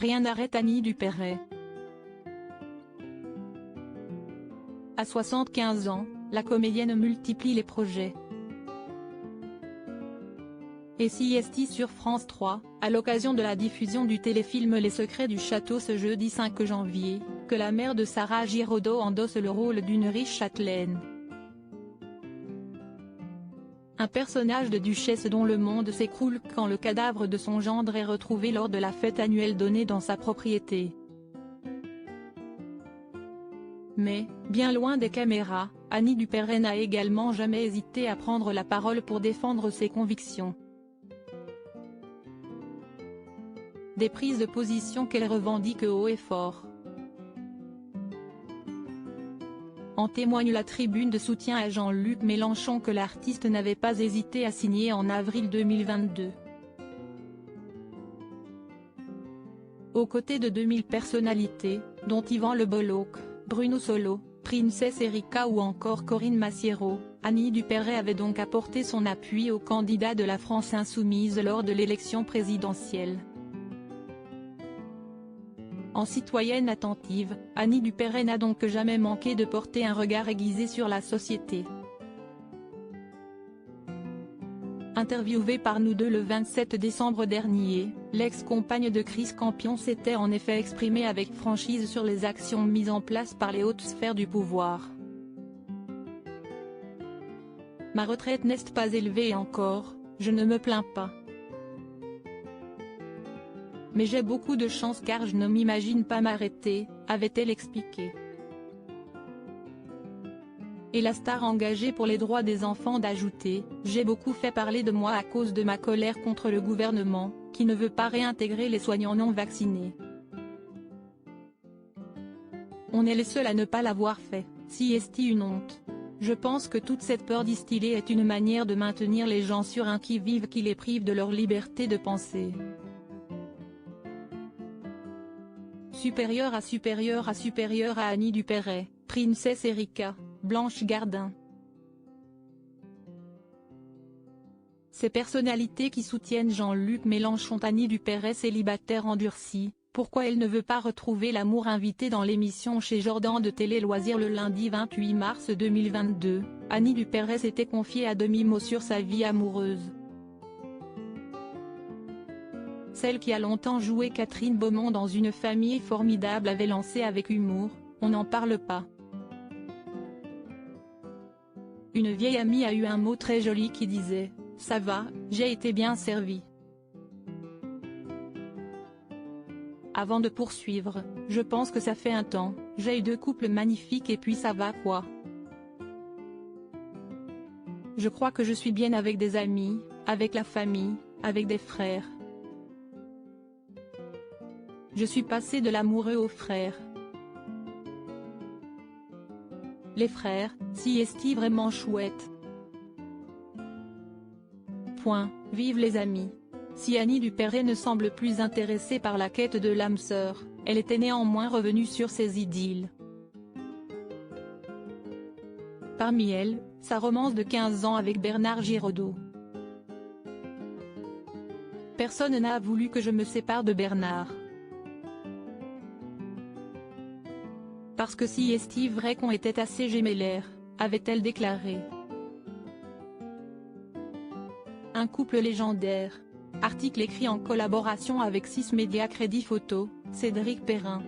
Rien n'arrête Annie Dupéret. À 75 ans, la comédienne multiplie les projets. Et CST sur France 3, à l'occasion de la diffusion du téléfilm Les Secrets du Château ce jeudi 5 janvier, que la mère de Sarah Giraudot endosse le rôle d'une riche châtelaine. Un personnage de duchesse dont le monde s'écroule quand le cadavre de son gendre est retrouvé lors de la fête annuelle donnée dans sa propriété. Mais, bien loin des caméras, Annie Dupéret n'a également jamais hésité à prendre la parole pour défendre ses convictions. Des prises de position qu'elle revendique haut et fort. En témoigne la tribune de soutien à Jean-Luc Mélenchon que l'artiste n'avait pas hésité à signer en avril 2022. Aux côtés de 2000 personnalités, dont Yvan Le Bolloc, Bruno Solo, Princess Erika ou encore Corinne Massiero, Annie Dupéret avait donc apporté son appui au candidat de la France insoumise lors de l'élection présidentielle. En citoyenne attentive, Annie Dupéret n'a donc jamais manqué de porter un regard aiguisé sur la société. Interviewée par Nous Deux le 27 décembre dernier, l'ex-compagne de Chris Campion s'était en effet exprimée avec franchise sur les actions mises en place par les hautes sphères du pouvoir. Ma retraite n'est pas élevée encore, je ne me plains pas. Mais j'ai beaucoup de chance car je ne m'imagine pas m'arrêter, avait-elle expliqué. Et la star engagée pour les droits des enfants d'ajouter « J'ai beaucoup fait parler de moi à cause de ma colère contre le gouvernement, qui ne veut pas réintégrer les soignants non vaccinés. On est les seuls à ne pas l'avoir fait, si est une honte. Je pense que toute cette peur distillée est une manière de maintenir les gens sur un qui-vive qui les prive de leur liberté de penser. Supérieure à Annie Dupéret, Princess Erika, Blanche Gardin. Ces personnalités qui soutiennent Jean-Luc Mélenchon. Annie Dupéret célibataire endurcie, pourquoi elle ne veut pas retrouver l'amour? Invitée dans l'émission Chez Jordan de Télé Loisirs le lundi 28 mars 2022, Annie Dupéret s'était confiée à demi-mot sur sa vie amoureuse. Celle qui a longtemps joué Catherine Beaumont dans Une famille formidable avait lancé avec humour « On n'en parle pas ». Une vieille amie a eu un mot très joli qui disait « Ça va, j'ai été bien servie ». Avant de poursuivre, je pense que ça fait un temps, j'ai eu 2 couples magnifiques et puis ça va quoi. Je crois que je suis bien avec des amis, avec la famille, avec des frères. Je suis passée de l'amoureux aux frères. Les frères, si est-il vraiment chouette. Point, vive les amis. Si Annie Dupéret ne semble plus intéressée par la quête de l'âme sœur, elle était néanmoins revenue sur ses idylles. Parmi elles, sa romance de 15 ans avec Bernard Giraudot. Personne n'a voulu que je me sépare de Bernard. Parce que si est-il vrai qu'on était assez gémellaires, avait-elle déclaré. Un couple légendaire. Article écrit en collaboration avec 6 médias Crédit Photo, Cédric Perrin.